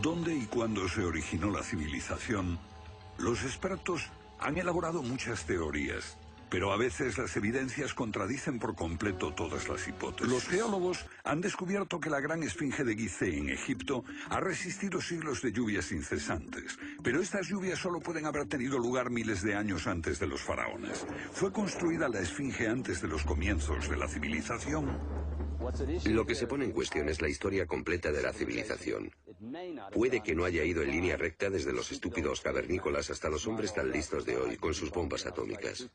¿Dónde y cuándo se originó la civilización? Los expertos han elaborado muchas teorías, pero a veces las evidencias contradicen por completo todas las hipótesis. Los geólogos han descubierto que la gran esfinge de Gizeh en Egipto ha resistido siglos de lluvias incesantes, pero estas lluvias solo pueden haber tenido lugar miles de años antes de los faraones. ¿Fue construida la esfinge antes de los comienzos de la civilización? Lo que se pone en cuestión es la historia completa de la civilización. Puede que no haya ido en línea recta desde los estúpidos cavernícolas hasta los hombres tan listos de hoy con sus bombas atómicas.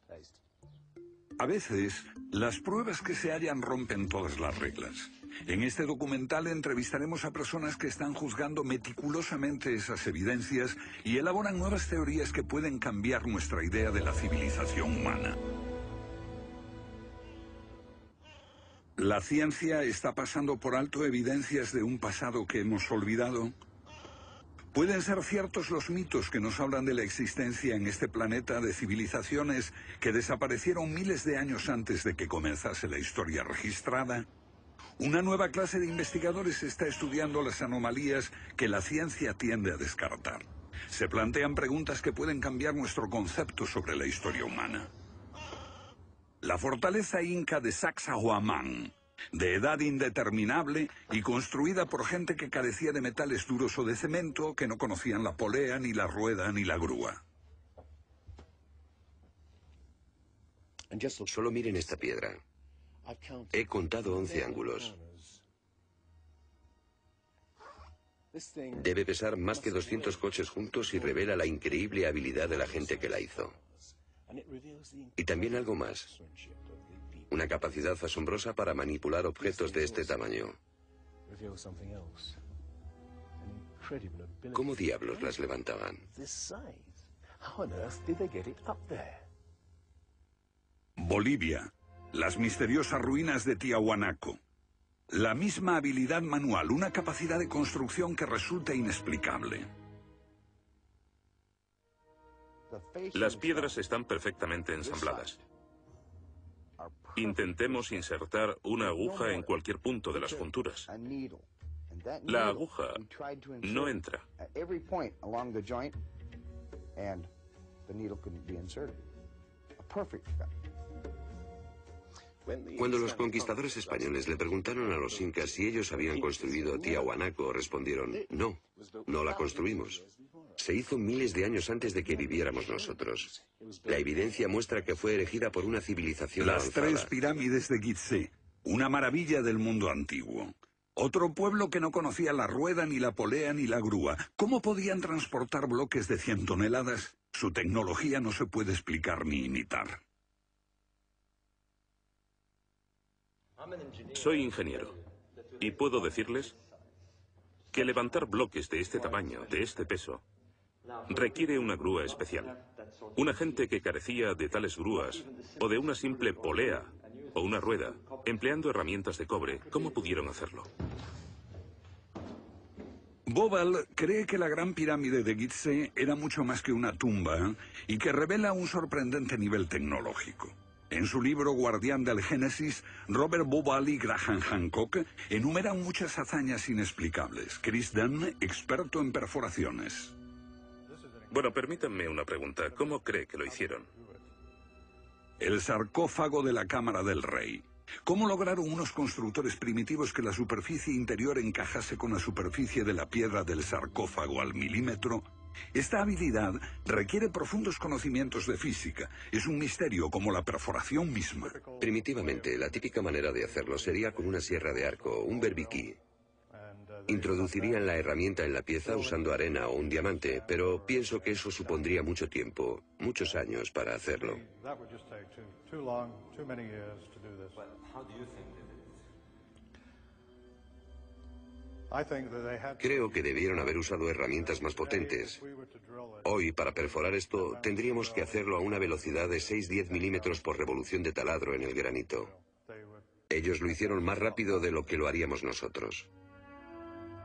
A veces, las pruebas que se hallan rompen todas las reglas. En este documental entrevistaremos a personas que están juzgando meticulosamente esas evidencias y elaboran nuevas teorías que pueden cambiar nuestra idea de la civilización humana. ¿La ciencia está pasando por alto evidencias de un pasado que hemos olvidado? ¿Pueden ser ciertos los mitos que nos hablan de la existencia en este planeta de civilizaciones que desaparecieron miles de años antes de que comenzase la historia registrada? Una nueva clase de investigadores está estudiando las anomalías que la ciencia tiende a descartar. Se plantean preguntas que pueden cambiar nuestro concepto sobre la historia humana. La fortaleza inca de Sacsayhuamán, de edad indeterminable y construida por gente que carecía de metales duros o de cemento, que no conocían la polea, ni la rueda, ni la grúa. Solo miren esta piedra. He contado 11 ángulos. Debe pesar más que 200 coches juntos y revela la increíble habilidad de la gente que la hizo. Y también algo más. Una capacidad asombrosa para manipular objetos de este tamaño. ¿Cómo diablos las levantaban? Bolivia. Las misteriosas ruinas de Tiahuanaco. La misma habilidad manual, una capacidad de construcción que resulta inexplicable. Las piedras están perfectamente ensambladas. Intentemos insertar una aguja en cualquier punto de las junturas. La aguja no entra. Cuando los conquistadores españoles le preguntaron a los incas si ellos habían construido Tiahuanaco, respondieron: no, no la construimos. Se hizo miles de años antes de que viviéramos nosotros. La evidencia muestra que fue erigida por una civilización avanzada. Las 3 pirámides de Gizeh, una maravilla del mundo antiguo. Otro pueblo que no conocía la rueda, ni la polea, ni la grúa. ¿Cómo podían transportar bloques de 100 toneladas? Su tecnología no se puede explicar ni imitar. Soy ingeniero y puedo decirles que levantar bloques de este tamaño, de este peso, requiere una grúa especial. Una gente que carecía de tales grúas o de una simple polea o una rueda, empleando herramientas de cobre, ¿cómo pudieron hacerlo? Bobal cree que la Gran Pirámide de Gizeh era mucho más que una tumba y que revela un sorprendente nivel tecnológico. En su libro Guardián del Génesis, Robert Bauval y Graham Hancock enumeran muchas hazañas inexplicables. Chris Dunn, experto en perforaciones. Bueno, permítanme una pregunta. ¿Cómo cree que lo hicieron? El sarcófago de la Cámara del Rey. ¿Cómo lograron unos constructores primitivos que la superficie interior encajase con la superficie de la piedra del sarcófago al milímetro? Esta habilidad requiere profundos conocimientos de física. Es un misterio como la perforación misma. Primitivamente, la típica manera de hacerlo sería con una sierra de arco, un berbiquí. Introducirían la herramienta en la pieza usando arena o un diamante, pero pienso que eso supondría mucho tiempo, muchos años para hacerlo. Creo que debieron haber usado herramientas más potentes. Hoy, para perforar esto, tendríamos que hacerlo a una velocidad de 6-10 milímetros por revolución de taladro en el granito. Ellos lo hicieron más rápido de lo que lo haríamos nosotros.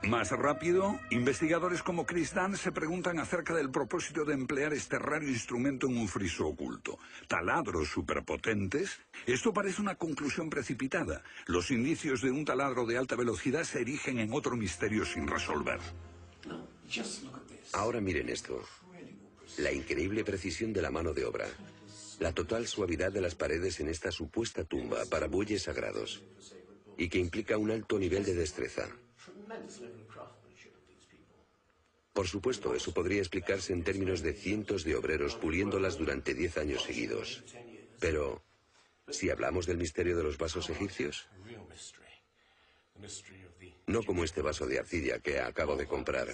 Más rápido, investigadores como Chris Dunn se preguntan acerca del propósito de emplear este raro instrumento en un friso oculto. Taladros superpotentes. Esto parece una conclusión precipitada. Los indicios de un taladro de alta velocidad se erigen en otro misterio sin resolver. Ahora miren esto. La increíble precisión de la mano de obra. La total suavidad de las paredes en esta supuesta tumba para bueyes sagrados. Y que implica un alto nivel de destreza. Por supuesto, eso podría explicarse en términos de cientos de obreros puliéndolas durante 10 años seguidos. Pero, si hablamos del misterio de los vasos egipcios, no como este vaso de arcilla que acabo de comprar,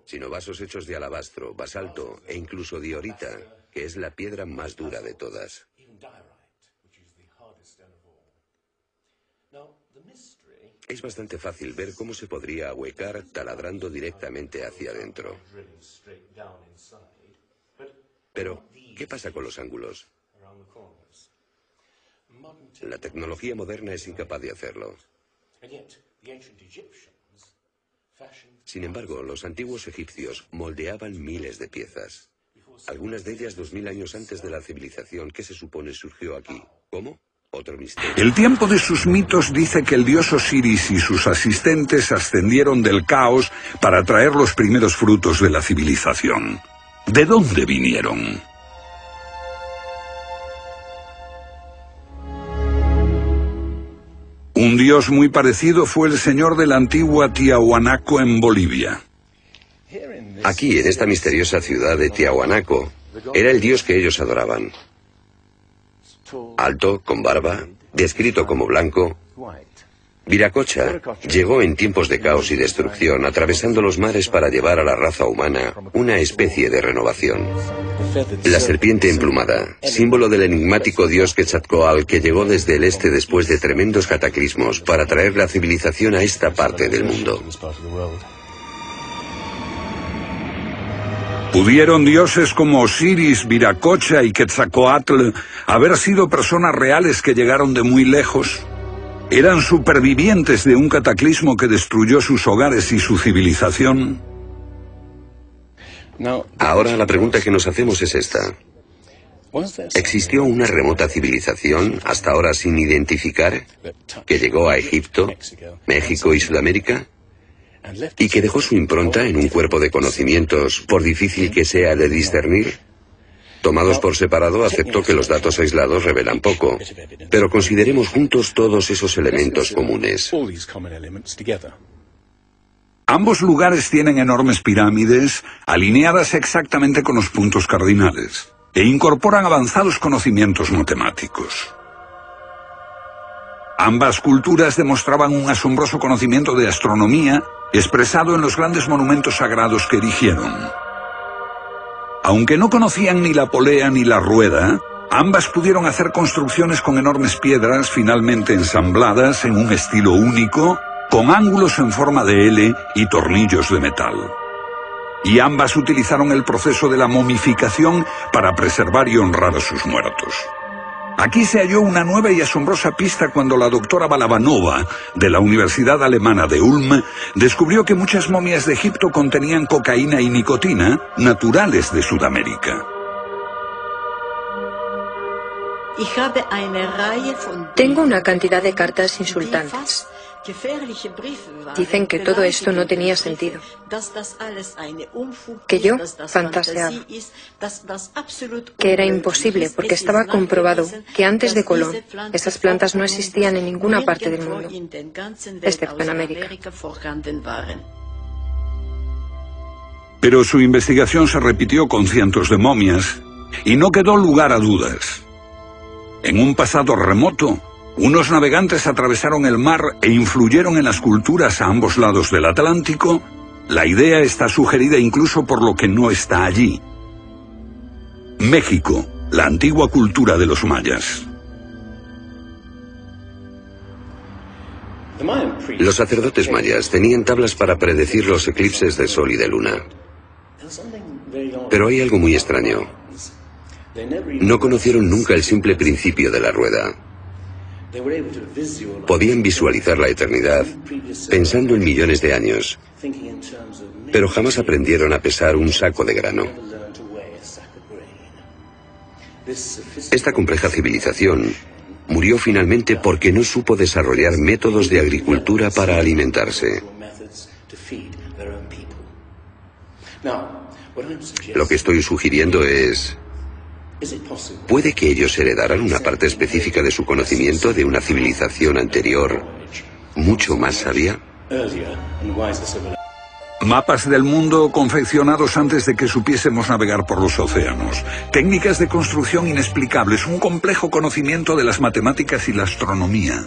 sino vasos hechos de alabastro, basalto e incluso diorita, que es la piedra más dura de todas. Es bastante fácil ver cómo se podría ahuecar taladrando directamente hacia adentro. Pero, ¿qué pasa con los ángulos? La tecnología moderna es incapaz de hacerlo. Sin embargo, los antiguos egipcios moldeaban miles de piezas. Algunas de ellas 2000 años antes de la civilización que se supone surgió aquí. ¿Cómo? Otro misterio. El tiempo de sus mitos dice que el dios Osiris y sus asistentes ascendieron del caos para traer los primeros frutos de la civilización. ¿De dónde vinieron? Un dios muy parecido fue el señor de la antigua Tiahuanaco en Bolivia. Aquí, en esta misteriosa ciudad de Tiahuanaco, era el dios que ellos adoraban. Alto, con barba, descrito como blanco, Viracocha llegó en tiempos de caos y destrucción, atravesando los mares para llevar a la raza humana una especie de renovación. La serpiente emplumada, símbolo del enigmático dios Quetzalcóatl que llegó desde el este después de tremendos cataclismos para traer la civilización a esta parte del mundo. ¿Pudieron dioses como Osiris, Viracocha y Quetzalcóatl haber sido personas reales que llegaron de muy lejos? ¿Eran supervivientes de un cataclismo que destruyó sus hogares y su civilización? Ahora la pregunta que nos hacemos es esta. ¿Existió una remota civilización, hasta ahora sin identificar, que llegó a Egipto, México y Sudamérica? ¿Y que dejó su impronta en un cuerpo de conocimientos, por difícil que sea de discernir? Tomados por separado, acepto que los datos aislados revelan poco, pero consideremos juntos todos esos elementos comunes. Ambos lugares tienen enormes pirámides, alineadas exactamente con los puntos cardinales, e incorporan avanzados conocimientos matemáticos. Ambas culturas demostraban un asombroso conocimiento de astronomía, expresado en los grandes monumentos sagrados que erigieron. Aunque no conocían ni la polea ni la rueda, ambas pudieron hacer construcciones con enormes piedras finalmente ensambladas en un estilo único, con ángulos en forma de L y tornillos de metal. Y ambas utilizaron el proceso de la momificación para preservar y honrar a sus muertos. Aquí se halló una nueva y asombrosa pista cuando la doctora Balabanova, de la Universidad Alemana de Ulm, descubrió que muchas momias de Egipto contenían cocaína y nicotina, naturales de Sudamérica. Tengo una cantidad de cartas insultantes. Dicen que todo esto no tenía sentido, que yo fantaseaba, que era imposible porque estaba comprobado que antes de Colón esas plantas no existían en ninguna parte del mundo, excepto en América. Pero su investigación se repitió con cientos de momias y no quedó lugar a dudas. En un pasado remoto, unos navegantes atravesaron el mar e influyeron en las culturas a ambos lados del Atlántico. La idea está sugerida incluso por lo que no está allí. México, la antigua cultura de los mayas. Los sacerdotes mayas tenían tablas para predecir los eclipses de sol y de luna. Pero hay algo muy extraño. No conocieron nunca el simple principio de la rueda. Podían visualizar la eternidad pensando en millones de años, pero jamás aprendieron a pesar un saco de grano. Esta compleja civilización murió finalmente porque no supo desarrollar métodos de agricultura para alimentarse. Lo que estoy sugiriendo es... ¿puede que ellos heredaran una parte específica de su conocimiento de una civilización anterior, mucho más sabia? Mapas del mundo confeccionados antes de que supiésemos navegar por los océanos. Técnicas de construcción inexplicables, un complejo conocimiento de las matemáticas y la astronomía.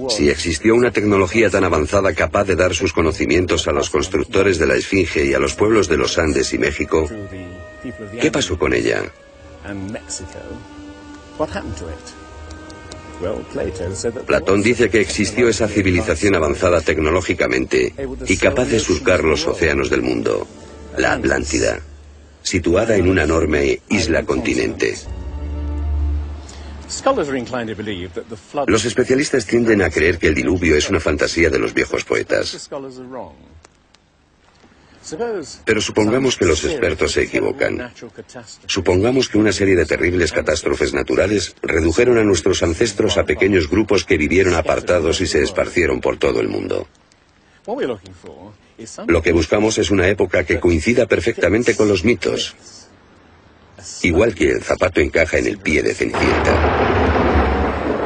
Si existió una tecnología tan avanzada capaz de dar sus conocimientos a los constructores de la Esfinge y a los pueblos de los Andes y México, ¿qué pasó con ella? Platón dice que existió esa civilización avanzada tecnológicamente y capaz de surcar los océanos del mundo, la Atlántida, situada en una enorme isla-continente. Los especialistas tienden a creer que el diluvio es una fantasía de los viejos poetas. Pero supongamos que los expertos se equivocan. Supongamos que una serie de terribles catástrofes naturales redujeron a nuestros ancestros a pequeños grupos que vivieron apartados y se esparcieron por todo el mundo. Lo que buscamos es una época que coincida perfectamente con los mitos. Igual que el zapato encaja en el pie de Cenicienta.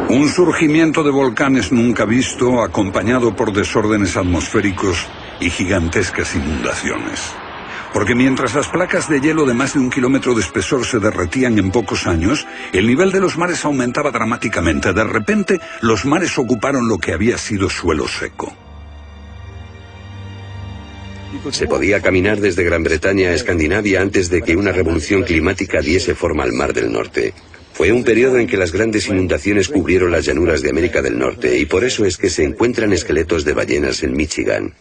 Un surgimiento de volcanes nunca visto, acompañado por desórdenes atmosféricos y gigantescas inundaciones. Porque mientras las placas de hielo de más de 1 kilómetro de espesor se derretían en pocos años, el nivel de los mares aumentaba dramáticamente. De repente, los mares ocuparon lo que había sido suelo seco. Se podía caminar desde Gran Bretaña a Escandinavia antes de que una revolución climática diese forma al Mar del Norte. Fue un periodo en que las grandes inundaciones cubrieron las llanuras de América del Norte y por eso es que se encuentran esqueletos de ballenas en Michigan.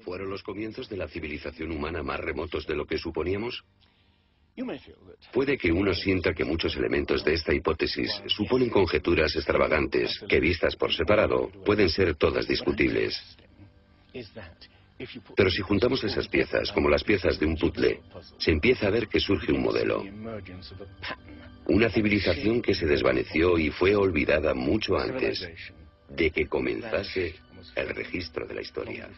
¿Fueron los comienzos de la civilización humana más remotos de lo que suponíamos? Puede que uno sienta que muchos elementos de esta hipótesis suponen conjeturas extravagantes que, vistas por separado, pueden ser todas discutibles. Pero si juntamos esas piezas, como las piezas de un puzzle, se empieza a ver que surge un modelo. Una civilización que se desvaneció y fue olvidada mucho antes de que comenzase el registro de la historia.